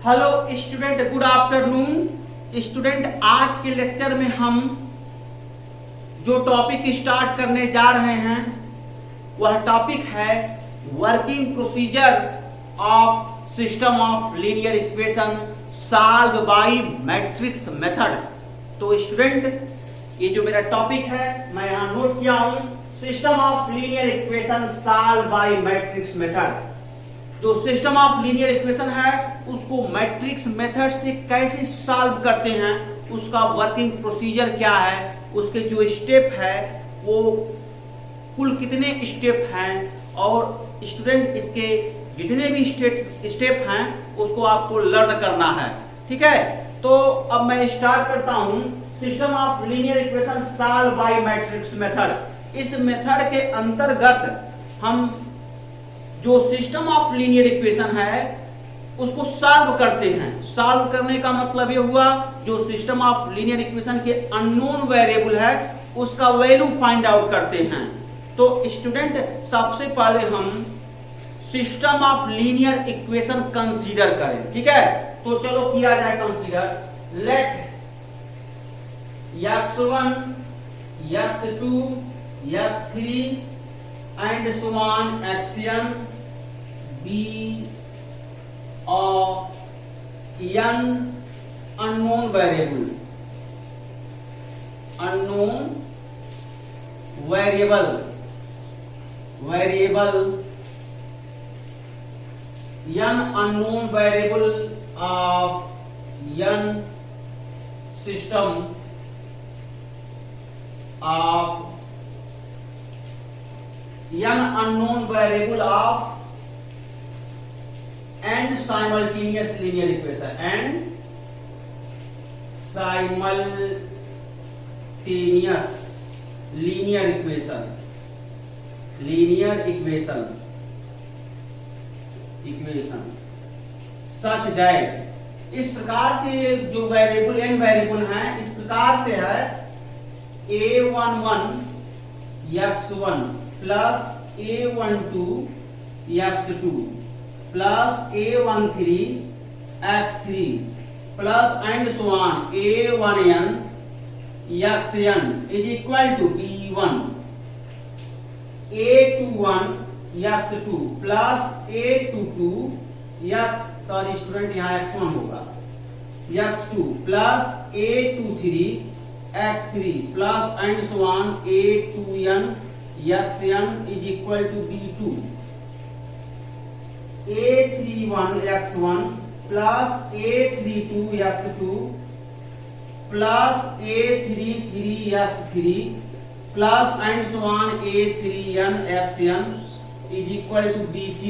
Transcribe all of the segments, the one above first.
Hello student, good afternoon student. आज के lecture में हम जो टॉपिक स्टार्ट करने जा रहे हैं वह टॉपिक है working procedure of system of linear equation solve by matrix method. तो स्टूडेंट, ये जो मेरा टॉपिक है मैं यहाँ नोट किया हूं, system of linear equation solve by matrix method. जो सिस्टम ऑफ लीनियर इक्वेशन है उसको मैट्रिक्स मेथड से कैसे सॉल्व करते हैं, उसका वर्किंग प्रोसीजर क्या है, उसके जो स्टेप है वो कुल कितने स्टेप हैं, और स्टूडेंट इसके जितने भी स्टेप हैं उसको आपको लर्न करना है। ठीक है, तो अब मैं स्टार्ट करता हूं system of linear equation solve by matrix method. इस मेथड के अंतर्गत हम जो सिस्टम ऑफ लीनियर इक्वेशन है उसको सॉल्व करते हैं। सॉल्व करने का मतलब ये हुआ जो सिस्टम ऑफ लीनियर इक्वेशन के अननोन वेरिएबल है उसका वैल्यू फाइंड आउट करते हैं। तो स्टूडेंट, सबसे पहले हम system of linear equation consider करें। ठीक है, तो चलो किया जाए consider. Let x1 x2 x3 and so on xn be of n unknown variable n unknown variable of n system of n unknown variable of n simultaneous linear equation and simultaneous linear equations such that इस प्रकार से जो variable n variable हैं इस प्रकार से है a11 x1 plus a12 x2 plus a13 x3 plus and so on a1n xn is equal to b1 a21 x2 plus a22 sorry student यहाँ x1 होगा x2 plus a23 x3 plus and so on a2n xn is equal to b2 a31 x1 plus a32 x2 plus a33 x3 plus and so on a3n xn is equal to b3।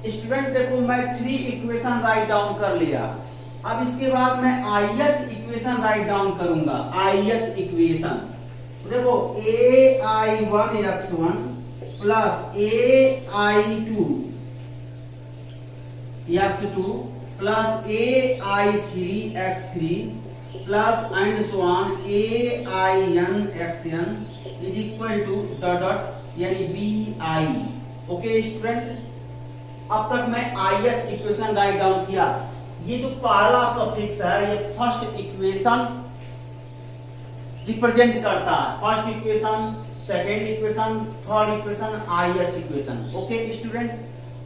Student देखो, मैं 3 equation right down कर लिया। अब इसके बाद मैं ith equation write down करूंगा। ith equation देखो ai1 x1 plus ai2 x2 plus ai3 x3 plus and so on ain xn is equal to dot यानी bi। ओके स्टूडेंट, अब तक मैं ith इक्वेशन राइट डाउन किया। ये जो पहला सफिक्स है ये फर्स्ट इक्वेशन रिप्रेजेंट करता है। First equation, second equation, third equation, ith equation. Okay student,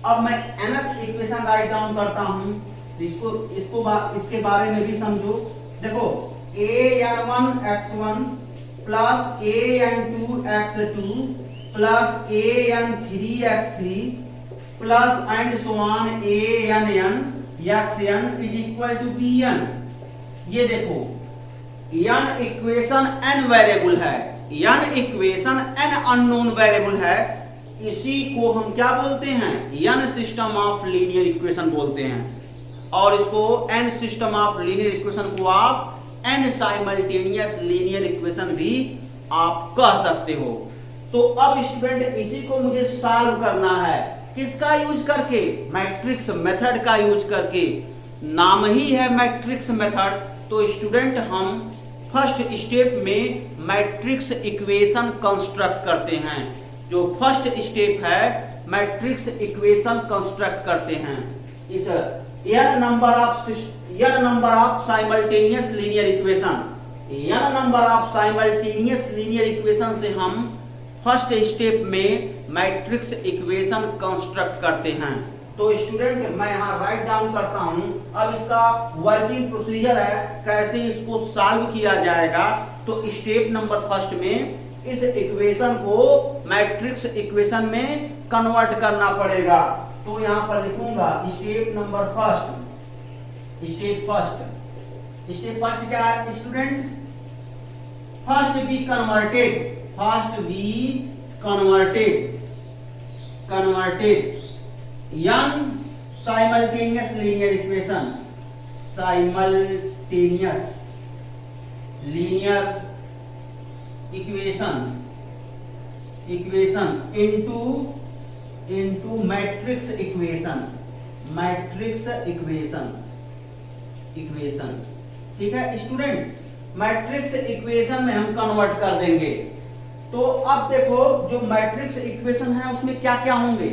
अब मैं nth इक्वेशन राइट डाउन करता हूं तो इसके बारे में भी समझो। देखो an1 x1 plus an2 x2 plus an3 x3 plus and so on ann xn is equal to bn। ये देखो n इक्वेशन n वेरिएबल है, n equation n unknown variable है। इसी को हम क्या बोलते हैं? n system of linear equation बोलते हैं। और इसको n system of linear equation को आप n साइमल्टेनियस लीनियर इक्वेशन भी आप कह सकते हो। तो अब स्टूडेंट इसी को मुझे सॉल्व करना है। किसका यूज करके? मैट्रिक्स मेथड का यूज करके। नाम ही है मैट्रिक्स मेथड। तो स्टूडेंट हम फर्स्ट स्टेप में मैट्रिक्स इक्वेशन कंस्ट्रक्ट करते हैं। जो फर्स्ट स्टेप है मैट्रिक्स इक्वेशन कंस्ट्रक्ट करते हैं। इस n number of simultaneous linear equation, n number of simultaneous linear equation से हम फर्स्ट स्टेप में मैट्रिक्स इक्वेशन कंस्ट्रक्ट करते हैं। तो स्टूडेंट मैं यहाँ राइट डाउन करता हूँ। अब इसका वर्किंग प्रोसीजर है, कैसे इसको सॉल्व किया जाएगा। तो स्टेप नंबर फर्स्ट में इस इक्वेशन को मैट्रिक्स इक्वेशन में कन्वर्ट करना पड़ेगा। तो यहाँ पर लिखूंगा step number first. Step first क्या है student? First be converted n simultaneous linear equation into matrix equation। ठीक है स्टूडेंट, मैट्रिक्स इक्वेशन में हम कन्वर्ट कर देंगे। तो अब देखो जो मैट्रिक्स इक्वेशन है उसमें क्या क्या होंगे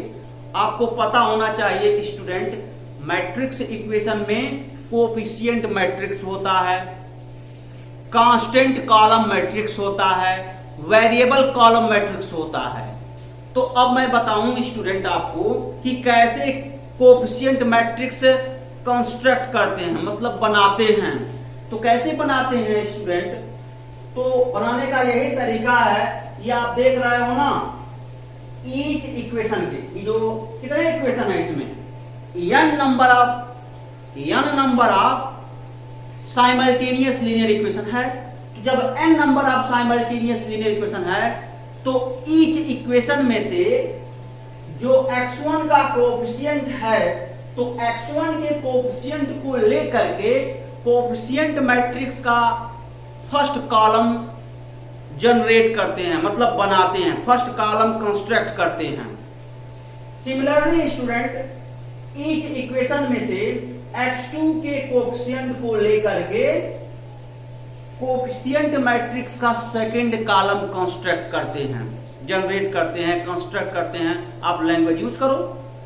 आपको पता होना चाहिए स्टूडेंट। मैट्रिक्स इक्वेशन में कोएफिशिएंट मैट्रिक्स होता है, कांस्टेंट कॉलम मैट्रिक्स होता है, वेरिएबल कॉलम मैट्रिक्स होता है। तो अब मैं बताऊं स्टूडेंट आपको कि कैसे कोएफिशिएंट मैट्रिक्स कंस्ट्रक्ट करते हैं, मतलब बनाते हैं। तो कैसे बनाते हैं स्टूडेंट? तो बनाने का यही तरीका है, ये आप देख रहे हो ना, ईच इक्वेशन के ये जो कितने इक्वेशन है इसमें n number of simultaneous linear equation है। तो जब n number of simultaneous linear equation है तो ईच इक्वेशन में से जो x1 का कोएफिशिएंट है तो x1 के कोएफिशिएंट को लेकर के कोएफिशिएंट मैट्रिक्स का फर्स्ट कॉलम जनरेट करते हैं, मतलब बनाते हैं, फर्स्ट कॉलम कंस्ट्रक्ट करते हैं। सिमिलरली स्टूडेंट ईच इक्वेशन में से x2 के कोएफिशिएंट को लेकर के कोएफिशिएंट मैट्रिक्स का सेकंड कॉलम कंस्ट्रक्ट करते हैं, जनरेट करते हैं, कंस्ट्रक्ट करते हैं। आप लैंग्वेज यूज करो,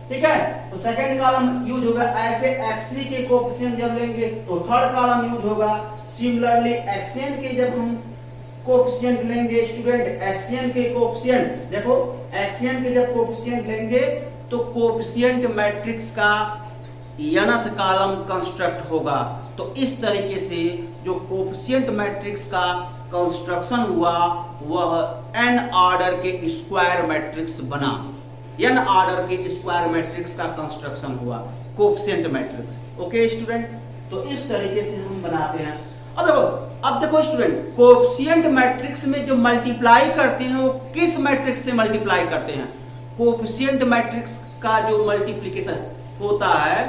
ठीक है। तो सेकंड कॉलम यूज होगा, ऐसे x3 के कोएफिशिएंट जब लेंगे तो थर्ड कॉलम यूज होगा। सिमिलरली xn के जब हम कोएफिशिएंट लेंगे स्टूडेंट, xn के कोएफिशिएंट देखो, xn के जब कोएफिशिएंट लेंगे तो कोएफिशिएंट मैट्रिक्स का nth कॉलम कंस्ट्रक्ट होगा। तो इस तरीके से जो कोएफिशिएंट मैट्रिक्स का कंस्ट्रक्शन हुआ वह n ऑर्डर के स्क्वायर मैट्रिक्स बना। n ऑर्डर के स्क्वायर मैट्रिक्स का कंस्ट्रक्शन हुआ कोएफिशिएंट मैट्रिक्स। ओके स्टूडेंट, तो इस तरीके से हम बनाते हैं। अब देखो स्टूडेंट, कोएफिशिएंट मैट्रिक्स में जो मल्टीप्लाई करते हैं वो किस मैट्रिक्स से मल्टीप्लाई करते हैं? कोएफिशिएंट मैट्रिक्स का जो मल्टीप्लिकेशन होता है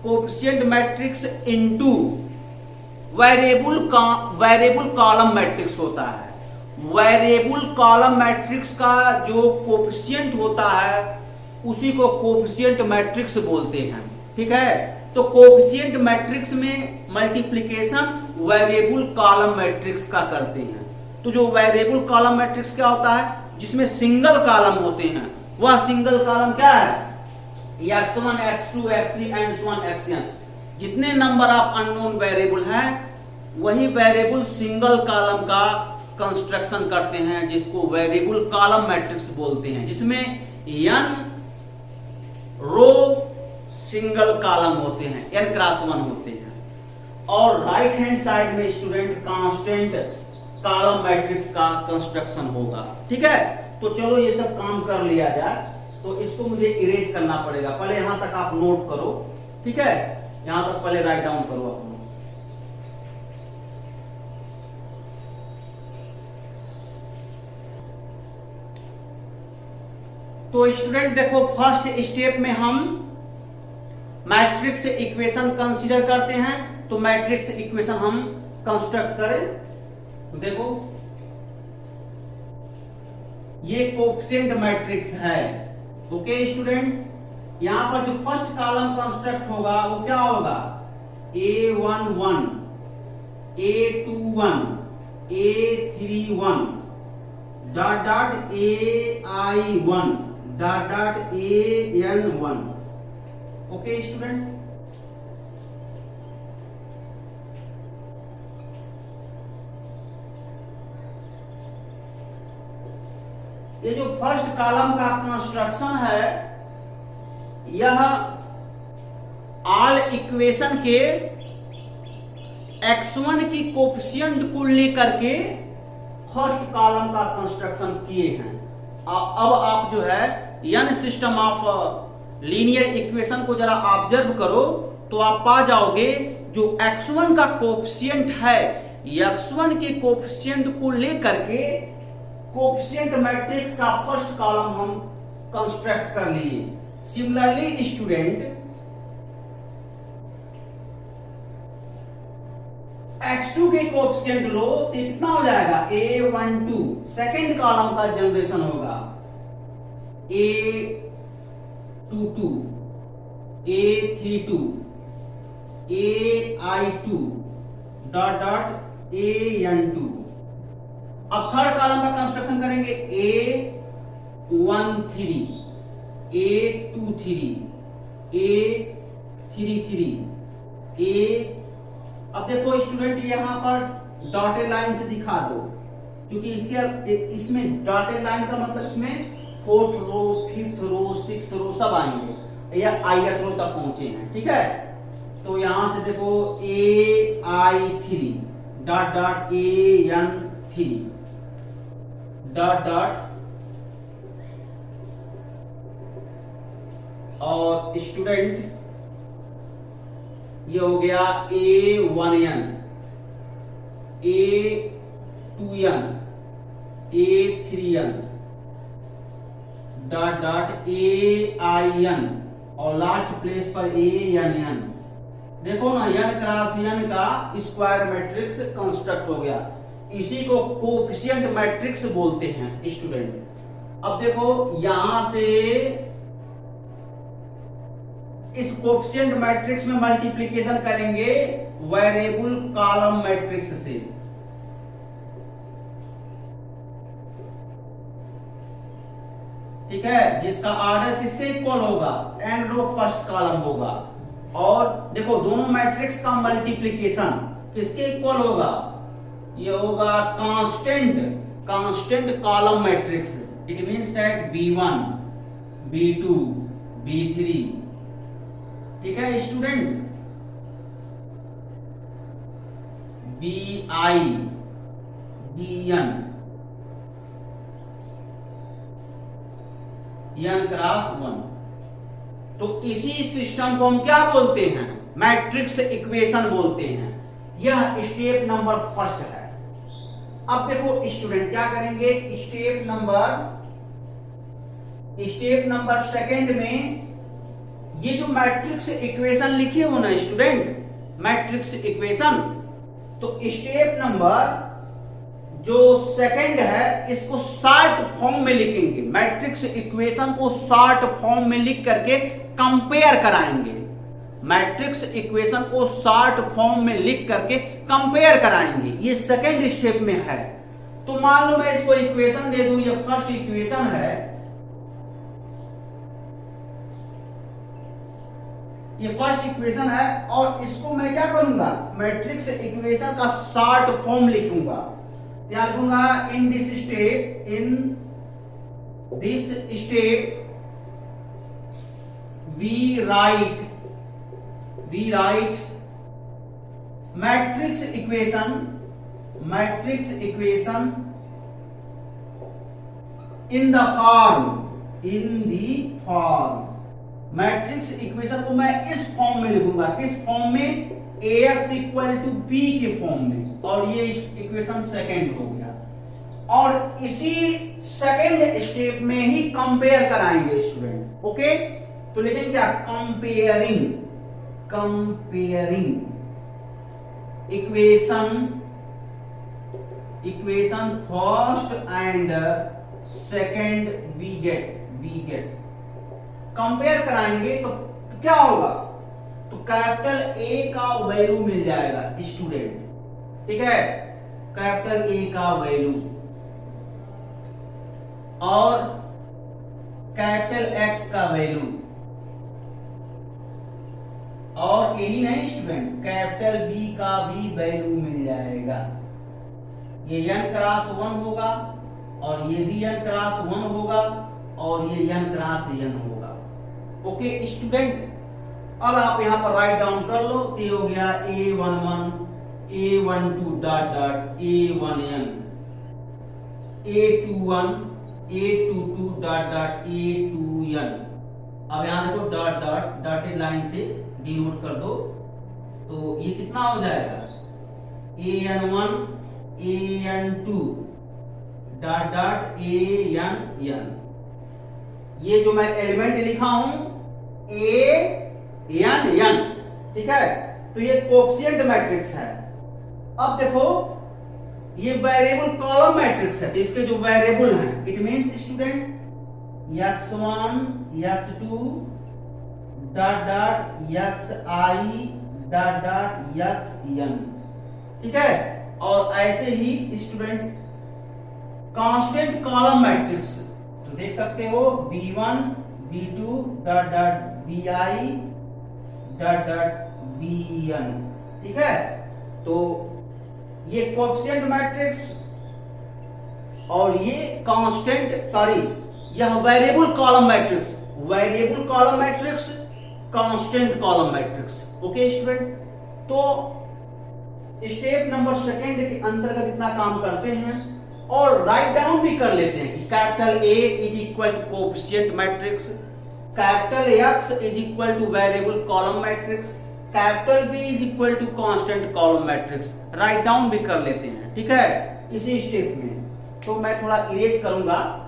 coefficient matrix into variable column matrix होता है। वेरिएबल कॉलम मैट्रिक्स का जो कोएफिशिएंट होता है उसी को कोएफिशिएंट मैट्रिक्स बोलते हैं, ठीक है। तो कोएफिशिएंट मैट्रिक्स में मल्टीप्लिकेशन वेरिएबल कॉलम मैट्रिक्स का करते हैं। तो जो वेरिएबल कॉलम मैट्रिक्स क्या होता है? जिसमें सिंगल कॉलम होते हैं, वह सिंगल कॉलम क्या है? x1 x2 x3 and so on xn। जितने नंबर ऑफ अननोन वेरिएबल हैं वही वेरिएबल सिंगल कॉलम का कंस्ट्रक्शन करते हैं, जिसको वेरिएबल कॉलम मैट्रिक्स बोलते हैं, जिसमें n रो सिंगल कॉलम होते हैं, n क्रॉस 1 होते हैं। और राइट हैंड साइड में स्टूडेंट कांस्टेंट कॉलम मैट्रिक्स का कंस्ट्रक्शन होगा, ठीक है। तो चलो ये सब काम कर लिया जाए। तो इसको मुझे इरेज करना पड़ेगा, पहले यहां तक आप नोट करो, ठीक है। यहां तक पहले राइट डाउन करो आप। तो स्टूडेंट देखो, फर्स्ट स्टेप में हम मैट्रिक्स इक्वेशन कंसीडर करते हैं। तो मैट्रिक्स इक्वेशन हम कंस्ट्रक्ट करें। देखो ये कोएफिशिएंट मैट्रिक्स है, ओके स्टूडेंट। यहां पर जो फर्स्ट कॉलम कंस्ट्रक्ट होगा वो क्या होगा? A11 A21 A31 dot dot AI1 dot dot AN1। Okay student, ये जो फर्स्ट कॉलम का कंस्ट्रक्शन है, यह ऑल इक्वेशन के x1 की कोफिशिएंट को लेकर के फर्स्ट कॉलम का कंस्ट्रक्शन किए हैं। अब आप जो है n system of linear equation को जरा ऑब्जर्व करो तो आप पा जाओगे जो x1 का कोफिशिएंट है, x1 के कोफिशिएंट को लेकर के कोफिशिएंट मैट्रिक्स का फर्स्ट कॉलम हम कंस्ट्रक्ट कर लिए। सिमिलरली स्टूडेंट, x2 के कोफिशिएंट लो तो कितना हो जाएगा, a12, सेकेंड कॉलम का जनरेशन होगा, a22, a32, ai2 dot dot an2। अब थर्ड कॉलम का कंस्ट्रक्शन करेंगे, a13, a23, a33, अब देखो स्टूडेंट यहां पर डॉटेड लाइन से दिखा दो, क्योंकि इसमें डॉटेड लाइन का मतलब इसमें fourth row, fifth row, sixth row सब आएंगे या ith रो तक पहुंचे हैं, ठीक है। तो यहां से देखो ai3 dot dot an3 dot dot, और स्टूडेंट ये हो गया a1n, a2n, a3n dot dot ain, और लास्ट प्लेस पर ann। देखो ना, n क्रॉस n का स्क्वायर मैट्रिक्स कंस्ट्रक्ट हो गया। इसी को कोफिशिएंट मैट्रिक्स बोलते हैं स्टूडेंट। अब देखो यहां से इस कोफिशिएंट मैट्रिक्स में मल्टीप्लिकेशन करेंगे वेरिएबल कॉलम मैट्रिक्स से। ठीक है, जिसका ऑर्डर किसके इक्वल होगा, n रो फर्स्ट कॉलम होगा। और देखो दोनों मैट्रिक्स का मल्टीप्लिकेशन किसके इक्वल होगा, ये होगा constant column matrix. It means that b1, b2, b3। ठीक है student, bi, bn, n cross 1। तो इसी सिस्टम को हम क्या बोलते हैं, मैट्रिक्स इक्वेशन बोलते हैं। यह स्टेप नंबर फर्स्ट है। अब देखो स्टूडेंट क्या करेंगे, स्टेप नंबर सेकंड में ये जो मैट्रिक्स इक्वेशन लिखे हो ना स्टूडेंट, मैट्रिक्स इक्वेशन, तो स्टेप नंबर जो सेकंड है इसको शॉर्ट फॉर्म में लिखेंगे। मैट्रिक्स इक्वेशन को शॉर्ट फॉर्म में लिख करके कंपेयर कराएंगे। मैट्रिक्स इक्वेशन को शॉर्ट फॉर्म में लिख करके कंपेयर कराएंगे, ये सेकंड स्टेप में है। तो मान लो मैं इसको इक्वेशन दे दूं, ये फर्स्ट इक्वेशन है, ये फर्स्ट इक्वेशन है, और इसको मैं क्या करूंगा, मैट्रिक्स इक्वेशन का शॉर्ट फॉर्म लिखूंगा। क्या लिखूंगा, इन this step we write matrix equation in the form matrix equation को मैं इस फॉर्म में लिखूंगा। किस फॉर्म में, ax इक्वल टू b के फॉर्म में। और ये इक्वेशन सेकंड हो गया, और इसी सेकंड स्टेप में ही कंपेयर कराएंगे स्टूडेंट। ओके, तो लिखेंगे क्या, comparing equation first and second we get compare कराएंगे तो क्या होगा, तो कैपिटल ए का वैल्यू मिल जाएगा स्टूडेंट। ठीक है, कैपिटल ए का वैल्यू और कैपिटल एक्स का वैल्यू, और यही नहीं स्टूडेंट, कैपिटल बी का भी वैल्यू मिल जाएगा। ये n क्रॉस 1 होगा और ये भी n क्रॉस 1 होगा और ये n क्रॉस n होगा। ओके स्टूडेंट, अब आप यहाँ पर राइट डाउन कर लो। ये हो गया A11 A12 dot dot A1n A21 A22 dot dot A2n। अब यहाँ देखो डॉट डॉट डॉटेड लाइन से डिनोट कर दो, तो ये कितना हो जाएगा an1 an2 dot dot an ये जो मैं एलिमेंट लिखा हूं an, ठीक है, तो ये कोएफिशिएंट मैट्रिक्स है। अब देखो ये वेरिएबल कॉलम मैट्रिक्स है, तो इसके जो वेरिएबल हैं it means student x1 x2 dot dot xi dot dot xn, ठीक है। और ऐसे ही स्टूडेंट कांस्टेंट कॉलम मैट्रिक्स तो देख सकते हो b1 b2 dot dot bi dot dot bn, ठीक है। तो ये कोएफिशिएंट मैट्रिक्स और ये कांस्टेंट यह variable column matrix, variable column matrix, constant column matrix. Okay student, तो स्टेप नंबर सेकंड के अंतर्गत इतना काम करते हैं और राइट डाउन भी कर लेते हैं कि capital A is equal to coefficient matrix, capital X is equal to variable column matrix, capital B is equal to constant column matrix. Write down भी कर लेते हैं, ठीक है, इसी स्टेप में। तो मैं थोड़ा इरेज करूंगा।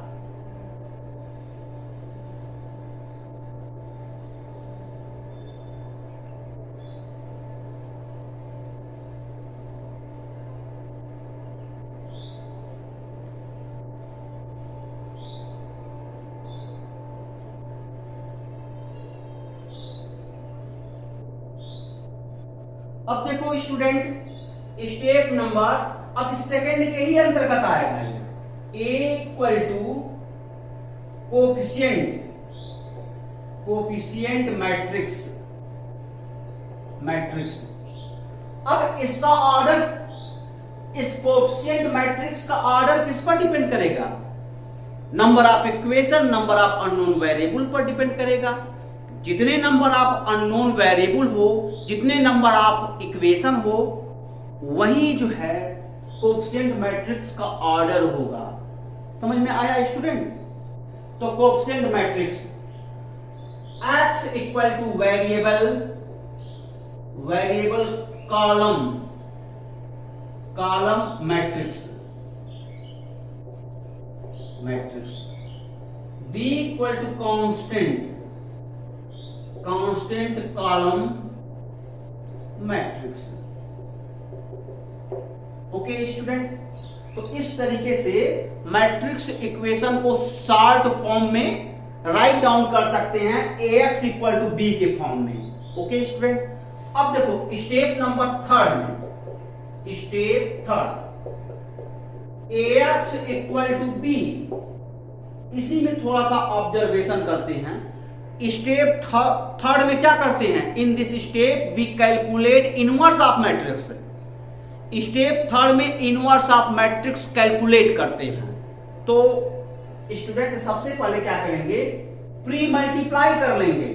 अब देखो स्टूडेंट स्टेप नंबर, अब इस सेकंड के ही अंतर्गत आएगा ये A equal to coefficient matrix. अब इसका ऑर्डर, इस कोएफिशिएंट मैट्रिक्स का ऑर्डर किस पर डिपेंड करेगा? Number of equation, number of unknown variable पर डिपेंड करेगा। जितने नंबर ऑफ अननोन वेरिएबल हो, जितने नंबर ऑफ इक्वेशन हो, वही जो है कोएफिशिएंट मैट्रिक्स का ऑर्डर होगा। समझ में आया स्टूडेंट? तो coefficient matrix x equal to variable column matrix b equal to constant column matrix. Okay student, तो इस तरीके से मैट्रिक्स इक्वेशन को शॉर्ट फॉर्म में राइट डाउन कर सकते हैं ax इक्वल टू b के फॉर्म में। ओके स्टूडेंट, अब देखो स्टेप नंबर थर्ड में, ax इक्वल टू b, इसी में थोड़ा सा ऑब्जर्वेशन करते हैं। स्टेप थर्ड में क्या करते हैं? In this step we calculate inverse of matrix. Step third में इनवर्स ऑफ मैट्रिक्स कैलकुलेट करते हैं। तो स्टूडेंट सबसे पहले क्या करेंगे? प्री मल्टीप्लाई कर लेंगे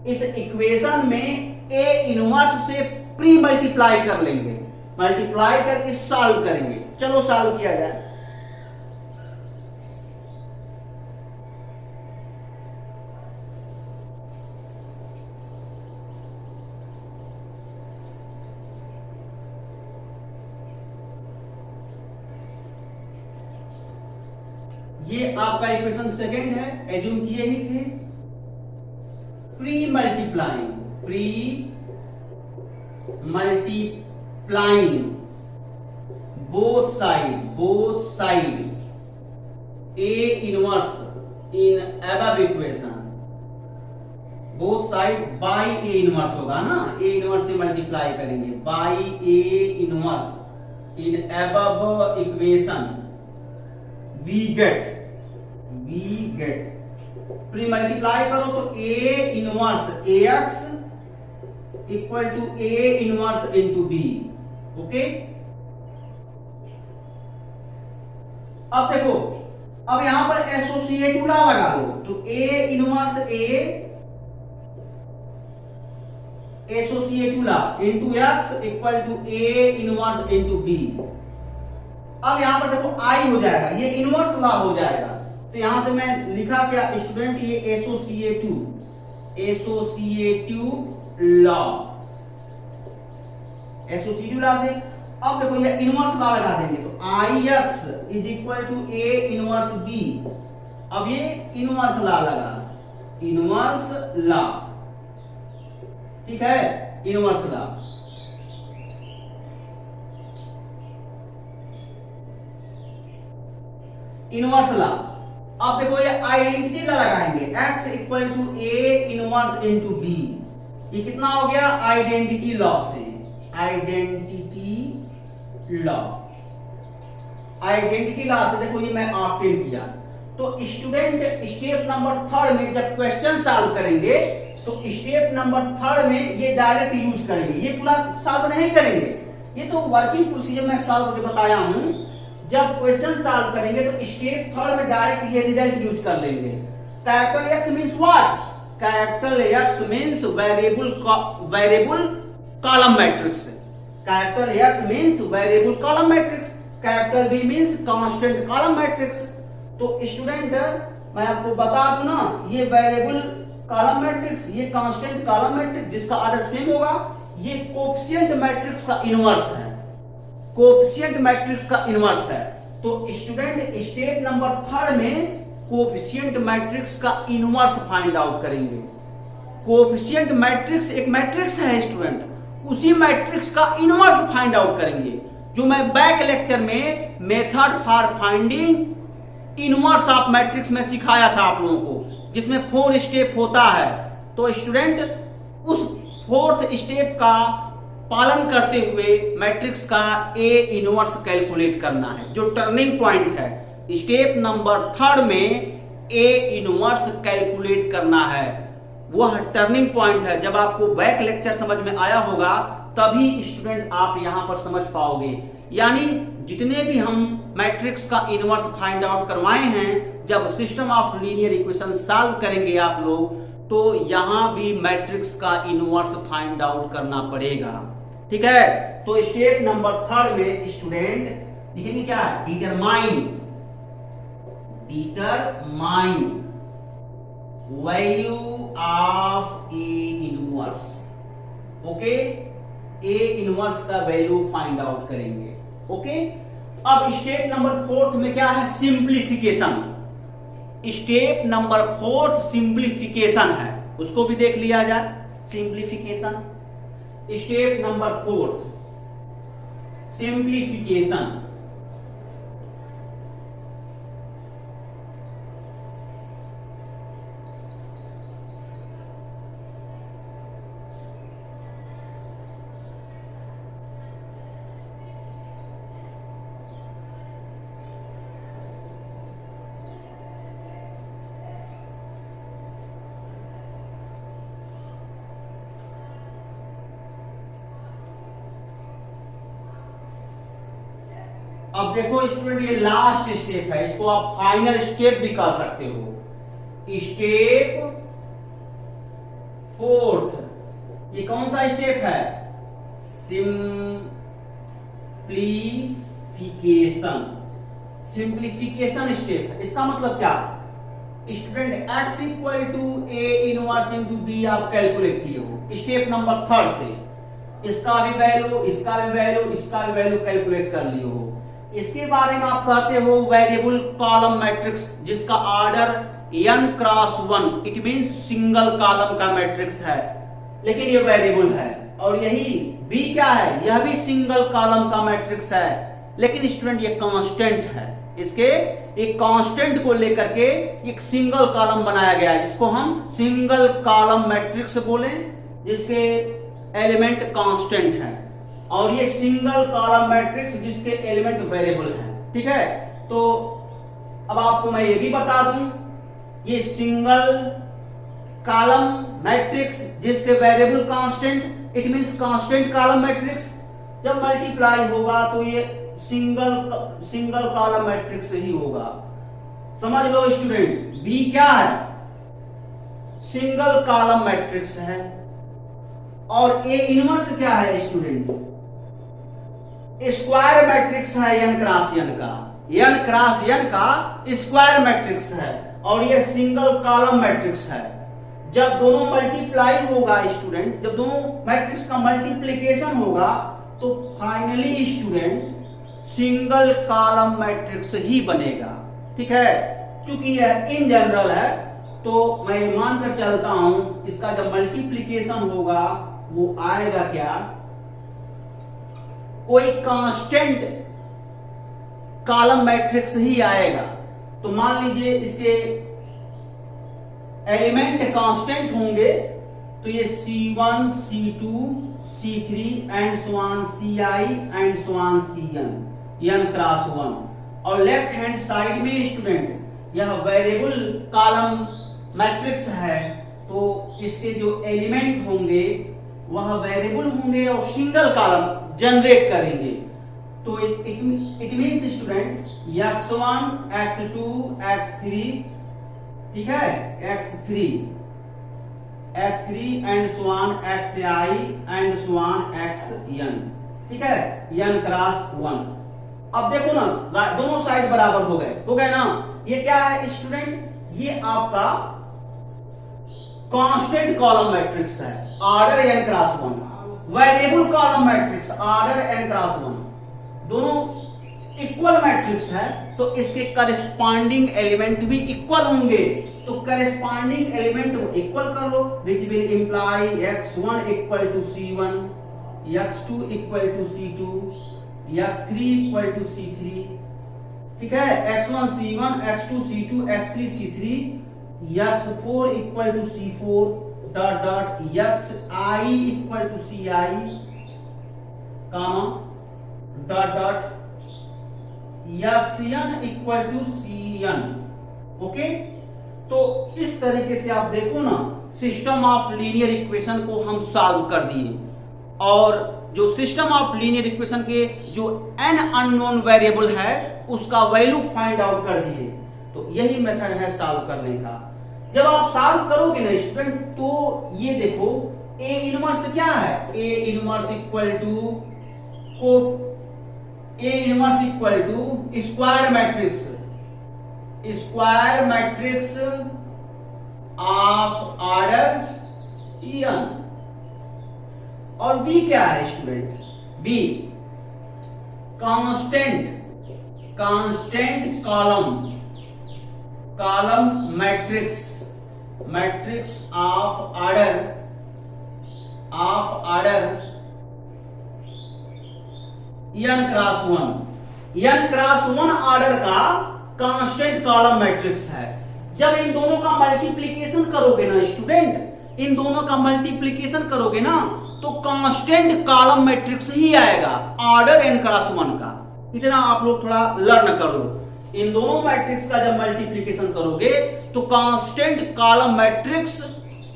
इस इक्वेशन में, a इनवर्स से प्री मल्टीप्लाई कर लेंगे, मल्टीप्लाई करके सॉल्व करेंगे। चलो सॉल्व किया जाए। ये आपका इक्वेशन सेकंड है, एज्यूम किए ही थे। Pre multiplying both side a inverse in above equation, both side by a inverse होगा ना, a इनवर्स से मल्टीप्लाई करेंगे by a inverse in above equation, we get pre multiply करो तो a inverse ax equal to a inverse into b। Okay, अब देखो, अब यहां पर एसोसिएटिव लॉ लगा लो, तो A inverse A associative law into X equal to A inverse into B. अब यहां पर देखो आई हो जाएगा, ये इनवर्स लॉ हो जाएगा, तो यहां से मैं लिखा क्या स्टूडेंट, ये एसोसिएटिव लॉ, एसोसिएटिव लॉ से अब देखो ये इनवर्स लॉ लगा देंगे, तो I x is equal to A inverse B. अब ये इनवर्स लॉ लगा, इनवर्स लॉ, ठीक है, इनवर्स लॉ। इनवर्स लॉ, अब देखो ये आइडेंटिटी लॉ लगाएंगे, x equal to A inverse into B. ये कितना हो गया आइडेंटिटी लॉ से, आइडेंटिटी लॉ, आइडेंटिटी लॉ से देखो ये मैं ऑब्टेन किया। तो स्टूडेंट स्टेप नंबर 3 में जब क्वेश्चन सॉल्व करेंगे तो स्टेप नंबर 3 में ये डायरेक्ट यूज करेंगे, ये पूरा सॉल्व नहीं करेंगे, ये तो वर्किंग प्रोसीजर में सॉल्व करके बताया हूं। जब क्वेश्चन सॉल्व करेंगे तो स्टेप 3 में डायरेक्ट ये रिजल्ट यूज कर लेंगे। Capital X means what, capital X means variable column matrix, capital X means variable column matrix, capital B means constant column matrix. तो स्टूडेंट मैं आपको बता दूं ना, ये वेरिएबल कॉलम मैट्रिक्स, ये कांस्टेंट कॉलम मैट्रिक्स जिसका ऑर्डर सेम होगा, ये कोएफिशिएंट मैट्रिक्स का इनवर्स है, कोएफिशिएंट मैट्रिक्स का इनवर्स है। तो स्टूडेंट स्टेप नंबर 3 में कोएफिशिएंट मैट्रिक्स का इनवर्स फाइंड आउट करेंगे। कोएफिशिएंट मैट्रिक्स एक मैट्रिक्स है स्टूडेंट, उसी मैट्रिक्स का इनवर्स फाइंड आउट करेंगे, जो मैं बैक लेक्चर में method for finding inverse of matrix में सिखाया था आप लोगों को, जिसमें 4 स्टेप होता है। तो स्टूडेंट उस 4th स्टेप का पालन करते हुए मैट्रिक्स का ए इनवर्स कैलकुलेट करना है, जो टर्निंग पॉइंट है। स्टेप नंबर 3 में ए इनवर्स कैलकुलेट करना है, वह टर्निंग पॉइंट है। जब आपको बैक लेक्चर समझ में आया होगा तभी स्टूडेंट आप यहां पर समझ पाओगे। यानी जितने भी हम मैट्रिक्स का इनवर्स फाइंड आउट करवाए हैं, जब system of linear equation solve करेंगे आप लोग, तो यहां भी मैट्रिक्स का इनवर्स फाइंड आउट करना पड़ेगा, ठीक है। तो स्टेप नंबर 3 में स्टूडेंट लिखेंगे क्या, determine value of A inverse, okay, A inverse का वैल्यू फाइंड आउट करेंगे, ओके। अब स्टेप नंबर 4 में क्या है, सिंप्लीफिकेशन। स्टेप नंबर 4 सिंप्लीफिकेशन है, उसको भी देख लिया जाए। Simplification, step number 4 simplification. अब देखो स्टूडेंट ये लास्ट स्टेप है, इसको आप फाइनल स्टेप भी कह सकते हो। स्टेप 4th, ये कौन सा स्टेप है, सिंप्लीफिकेशन स्टेप है। इसका मतलब क्या student, x equal to A inverse into B आप कैलकुलेट किए हो स्टेप नंबर 3 से, इसका भी वैल्यू, इसका भी वैल्यू, इसका भी वैल्यू कैलकुलेट कर लिए हो। इसके बारे में आप कहते हो वेरिएबल कॉलम मैट्रिक्स, जिसका order n cross 1, it mean single column का मैट्रिक्स है, लेकिन ये वेरिएबल है। और यही b क्या है, यह भी सिंगल कॉलम का मैट्रिक्स है, लेकिन स्टूडेंट ये कांस्टेंट है। इसके एक कांस्टेंट को लेकर के एक सिंगल कॉलम बनाया गया है, जिसको हम सिंगल कॉलम मैट्रिक्स बोले, जिसके एलिमेंट कांस्टेंट है। और ये सिंगल कॉलम मैट्रिक्स जिसके एलिमेंट वेरिएबल है, ठीक है। तो अब आपको मैं ये भी बता दूं, ये सिंगल कॉलम मैट्रिक्स जिसके variable constant, it means constant column matrix, जब मल्टीप्लाई होगा तो ये सिंगल कॉलम मैट्रिक्स ही होगा। समझ लो स्टूडेंट, बी क्या है? सिंगल कॉलम मैट्रिक्स है। और ए इनवर्स क्या है स्टूडेंट? स्क्वायर मैट्रिक्स है n क्रॉस n का, n क्रॉस n का स्क्वायर मैट्रिक्स है और ये सिंगल कॉलम मैट्रिक्स है। जब दोनों मल्टीप्लाई होगा स्टूडेंट, जब दोनों मैट्रिक्स का मल्टीप्लिकेशन होगा तो finally student single column matrix ही बनेगा। ठीक है, क्योंकि यह इन जनरल है तो मैं मानकर चलता हूं इसका जब मल्टीप्लिकेशन होगा वो आएगा क्या? कोई कांस्टेंट कॉलम मैट्रिक्स ही आएगा। तो मान लीजिए इसके एलिमेंट कांस्टेंट होंगे तो ये C1, C2, C3 and so on Ci and so on Cn, n cross 1। और लेफ्ट हैंड साइड में स्टूडेंट यह वेरिएबल कॉलम मैट्रिक्स है तो इसके जो एलिमेंट होंगे वह वेरिएबल होंगे और सिंगल कॉलम जनरेट करेंगे। तो it means student x1, x2, x3, ठीक है, x3 and so on xi and so on xn, ठीक है, n क्रॉस 1। अब देखो ना दोनों साइड बराबर हो गए ना। ये क्या है स्टूडेंट? ये आपका कांस्टेंट कॉलम मैट्रिक्स है, order n cross 1। Variable column matrix order n cross 1, दोनों इक्वल मैट्रिक्स है तो इसके करस्पॉन्डिंग एलिमेंट भी इक्वल होंगे। तो करस्पॉन्डिंग एलिमेंट को इक्वल कर लो, which will imply x1 equal to C1, x2 equal to C2, x3 equal to C3, ठीक है, x1 C1, x2 C2, x3 C3, x4 equal to C4 dot dot xi equal to Ci comma dot dot xn equal to Cn। Okay, तो इस तरीके से आप देखो ना system of linear equation को हम सॉल्व कर दिए और जो सिस्टम ऑफ लीनियर इक्वेशन के जो n अननोन वेरिएबल है उसका वैल्यू फाइंड आउट कर दिए। तो यही मेथड है सॉल्व करने का। जब आप सॉल्व करोगे ना स्टूडेंट तो ये देखो ए इनवर्स क्या है? A inverse equal to square matrix of order n। और बी क्या है student? B constant column matrix of order n cross 1। n cross 1 order का कांस्टेंट कॉलम मैट्रिक्स है। जब इन दोनों का मल्टीप्लिकेशन करोगे ना स्टूडेंट, इन दोनों का मल्टीप्लिकेशन करोगे ना तो कांस्टेंट कॉलम मैट्रिक्स ही आएगा ऑर्डर n क्रॉस 1 का। इतना आप लोग थोड़ा लर्न कर लो। इन दोनों मैट्रिक्स का जब मल्टीप्लिकेशन करोगे तो constant column matrix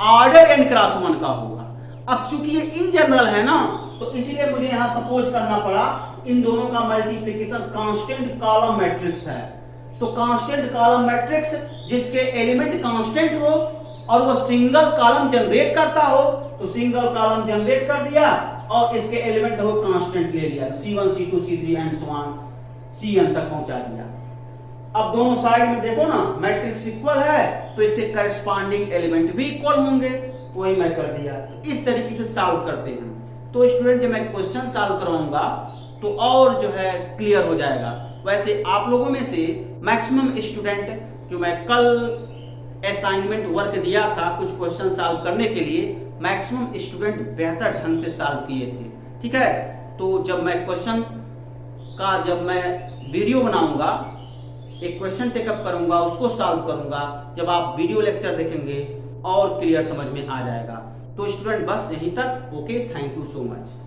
order n cross 1 का होगा। अब चूंकि ये इन जनरल है ना तो इसीलिए मुझे यहां सपोज करना पड़ा इन दोनों का मल्टीप्लिकेशन कांस्टेंट कॉलम मैट्रिक्स है। तो कांस्टेंट कॉलम मैट्रिक्स जिसके एलिमेंट कांस्टेंट हो और वो सिंगल कॉलम जनरेट करता हो तो सिंगल कॉलम जनरेट कर दिया और इसके एलिमेंट हो कांस्टेंट ले लिया, C1, C2, C3 and so on Cn तक पहुंचा दिया। अब दोनों साइड में देखो ना मैट्रिक्स इक्वल है तो इसके करस्पॉन्डिंग एलिमेंट भी इक्वल होंगे, वही मैं कर दिया। तो इस तरीके से सॉल्व करते हैं। तो स्टूडेंट जब मैं क्वेश्चन सॉल्व करवाऊंगा तो और जो है क्लियर हो जाएगा। वैसे आप लोगों में से मैक्सिमम स्टूडेंट जो मैं कल असाइनमेंट वर्क दिया था कुछ क्वेश्चन सॉल्व करने के लिए, मैक्सिमम स्टूडेंट बेहतर ढंग से सॉल्व किए थे। ठीक है, तो जब मैं क्वेश्चन का जब मैं वीडियो बनाऊंगा, एक क्वेश्चन टेकअप करूंगा, उसको सॉल्व करूंगा, जब आप वीडियो लेक्चर देखेंगे और क्लियर समझ में आ जाएगा। तो स्टूडेंट बस यहीं तक। Okay, thank you so much.